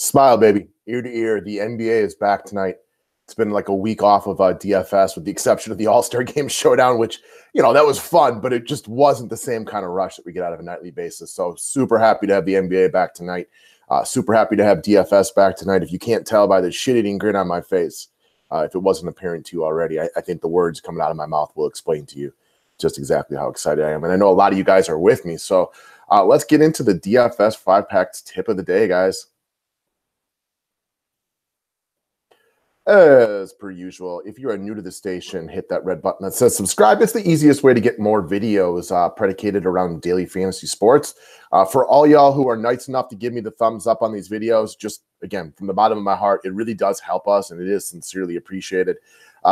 Smile, baby. Ear to ear. The NBA is back tonight. It's been like a week off of DFS with the exception of the All-Star Game Showdown, which, that was fun, but it just wasn't the same kind of rush that we get out of a nightly basis. So super happy to have the NBA back tonight. Super happy to have DFS back tonight. If you can't tell by the shit-eating grin on my face, if it wasn't apparent to you already, I think the words coming out of my mouth will explain to you just exactly how excited I am. And I know a lot of you guys are with me. So let's get into the DFS 5-pack tip of the day, guys. As per usual, if you are new to the station, hit that red button that says subscribe. It's the easiest way to get more videos predicated around daily fantasy sports. For all y'all who are nice enough to give me the thumbs up on these videos, just, again, from the bottom of my heart, it really does help us, and it is sincerely appreciated.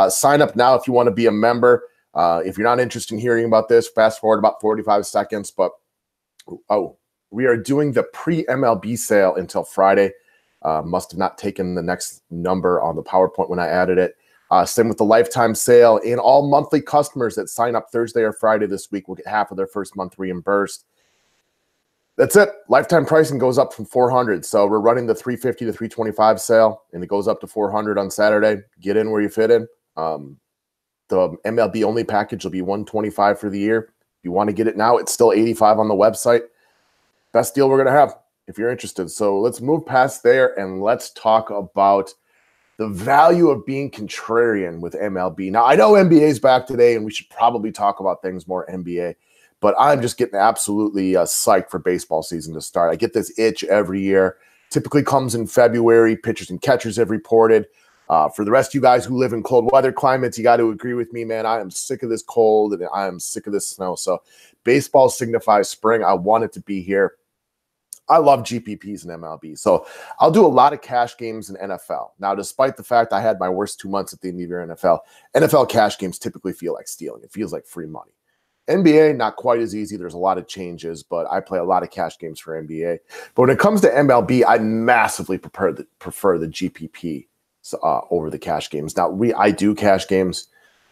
Sign up now if you want to be a member. If you're not interested in hearing about this, fast forward about 45 seconds. But, we are doing the pre-MLB sale until Friday. Must have not taken the next number on the PowerPoint when I added it. Same with the lifetime sale. And all monthly customers that sign up Thursday or Friday this week will get half of their first month reimbursed. That's it. Lifetime pricing goes up from $400. So we're running the $350 to $325 sale, and it goes up to $400 on Saturday. Get in where you fit in. The MLB only package will be $125 for the year. If you want to get it now, it's still $85 on the website. Best deal we're going to have, if you're interested. So let's move past there and let's talk about the value of being contrarian with MLB. Now, I know NBA is back today, and we should probably talk about things more NBA, but I'm just getting absolutely psyched for baseball season to start. I get this itch every year. Typically comes in February. Pitchers and catchers have reported. For the rest of you guys who live in cold weather climates, you got to agree with me, man. I am sick of this cold, and I am sick of this snow. So baseball signifies spring. I want it to be here. I love GPPs and MLB, so I'll do a lot of cash games in NFL. Now, despite the fact I had my worst 2 months at the end of your NFL cash games typically feel like stealing. It feels like free money. NBA, not quite as easy. There's a lot of changes, but I play a lot of cash games for NBA. But when it comes to MLB, I massively prefer the GPP over the cash games. Now, I do cash games,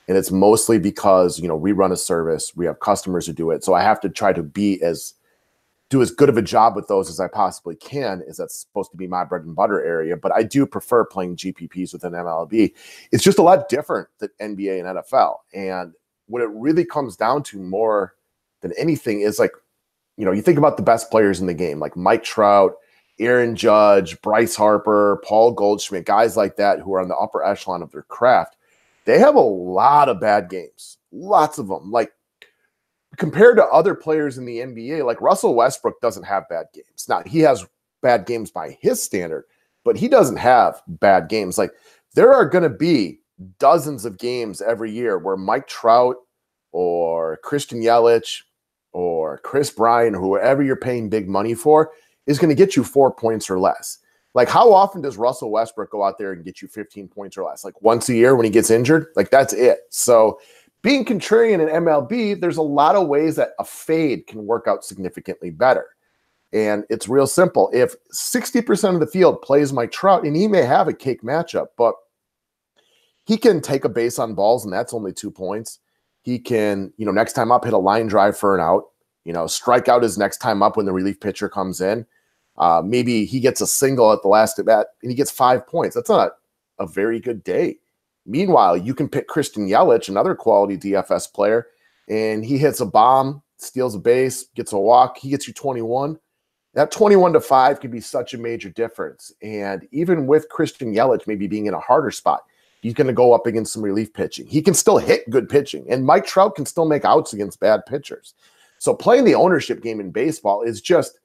and it's mostly because, we run a service. We have customers who do it, so I have to try to do as good of a job with those as I possibly can, is that's supposed to be my bread and butter area. But I do prefer playing GPPs within MLB. It's just a lot different than NBA and NFL. And what it really comes down to more than anything is, like, you think about the best players in the game, like Mike Trout, Aaron Judge, Bryce Harper, Paul Goldschmidt, guys like that who are on the upper echelon of their craft. They have a lot of bad games, lots of them. Like, compared to other players in the NBA, like Russell Westbrook doesn't have bad games. Now, he has bad games by his standard, but he doesn't have bad games. Like, there are going to be dozens of games every year where Mike Trout or Christian Yelich or Chris Bryant, whoever you're paying big money for, is going to get you 4 points or less. Like, how often does Russell Westbrook go out there and get you 15 points or less? Like, once a year when he gets injured? Like, that's it. So being contrarian in MLB, there's a lot of ways that a fade can work out significantly better. And it's real simple. If 60% of the field plays Mike Trout, and he may have a cake matchup, but he can take a base on balls, and that's only 2 points. He can, next time up, hit a line drive for an out, strike out his next time up when the relief pitcher comes in. Maybe he gets a single at the last at bat, and he gets 5 points. That's not a very good day. Meanwhile, you can pick Christian Yelich, another quality DFS player, and he hits a bomb, steals a base, gets a walk. He gets you 21. That 21-5 could be such a major difference. And even with Christian Yelich maybe being in a harder spot, he's going to go up against some relief pitching. He can still hit good pitching, and Mike Trout can still make outs against bad pitchers. So playing the ownership game in baseball is just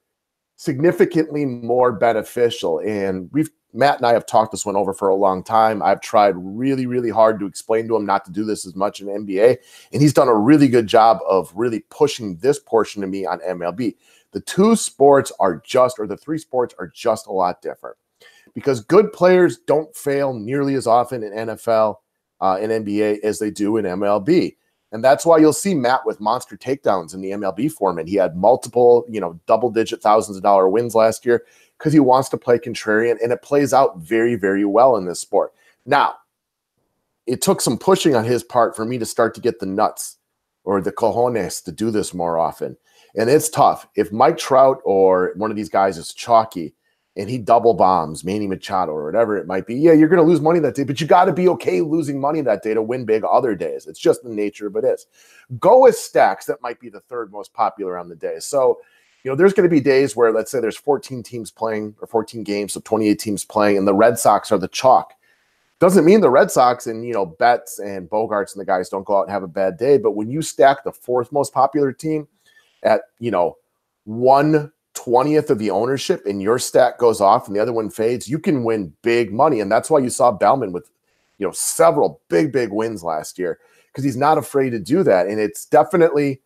significantly more beneficial. And Matt and I have talked this one over for a long time. I've tried really, really hard to explain to him not to do this as much in NBA, and he's done a really good job of really pushing this portion of me on MLB. The three sports are just a lot different, because good players don't fail nearly as often in NFL and NBA as they do in MLB. And that's why you'll see Matt with monster takedowns in the MLB format. He had multiple, double-digit thousands of dollar wins last year because he wants to play contrarian, and it plays out very, very well in this sport. Now, it took some pushing on his part for me to start to get the nuts or the cojones to do this more often. And it's tough. If Mike Trout or one of these guys is chalky and he double bombs Manny Machado or whatever it might be, yeah, you're going to lose money that day, but you got to be okay losing money that day to win big other days. It's just the nature of it is. Go with stacks. That might be the third most popular on the day. So, you know, there's going to be days where, let's say there's 14 teams playing or 14 games, so 28 teams playing, and the Red Sox are the chalk. Doesn't mean the Red Sox and, you know, Betts and Bogarts and the guys don't go out and have a bad day. But when you stack the fourth most popular team at, you know, 1/20th of the ownership and your stack goes off and the other one fades, you can win big money. And that's why you saw Bellman with, you know, several big wins last year, because he's not afraid to do that. And it's definitely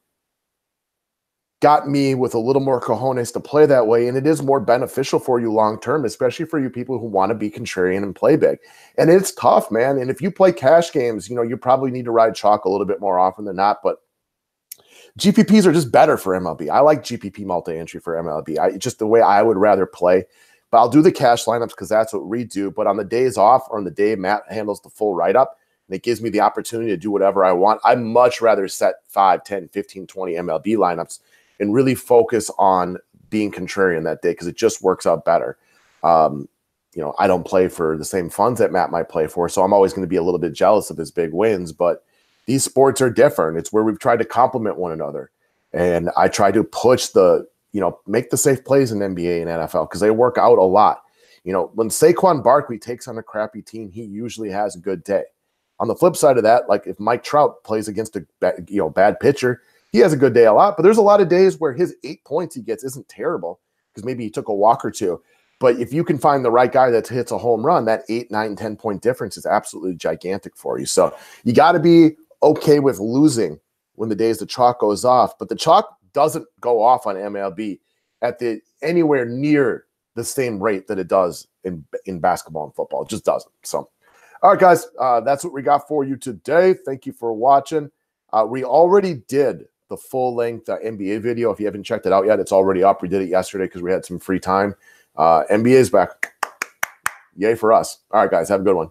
got me with a little more cojones to play that way. And it is more beneficial for you long-term, especially for you people who want to be contrarian and play big. And it's tough, man. And if you play cash games, you know, you probably need to ride chalk a little bit more often than not, but GPPs are just better for MLB. I like GPP multi-entry for MLB. Just the way I would rather play. But I'll do the cash lineups because that's what we do. But on the days off or on the day Matt handles the full write-up, and it gives me the opportunity to do whatever I want, I'd much rather set 5, 10, 15, 20 MLB lineups and really focus on being contrarian that day because it just works out better. You know, I don't play for the same funds that Matt might play for, so I'm always going to be a little bit jealous of his big wins. But these sports are different. It's where we've tried to complement one another. And I try to push the, you know, make the safe plays in NBA and NFL because they work out a lot. You know, when Saquon Barkley takes on a crappy team, he usually has a good day. On the flip side of that, like if Mike Trout plays against a bad pitcher, he has a good day a lot. But there's a lot of days where his 8 points he gets isn't terrible because maybe he took a walk or two. But if you can find the right guy that hits a home run, that 8, 9, 10 point difference is absolutely gigantic for you. So you got to be okay with losing when the days the chalk goes off. But the chalk doesn't go off on MLB at the anywhere near the same rate that it does in basketball and football. It just doesn't. So, all right, guys, that's what we got for you today. Thank you for watching. We already did the full-length NBA video. If you haven't checked it out yet, it's already up. We did it yesterday because we had some free time. NBA is back. Yay for us. All right, guys, have a good one.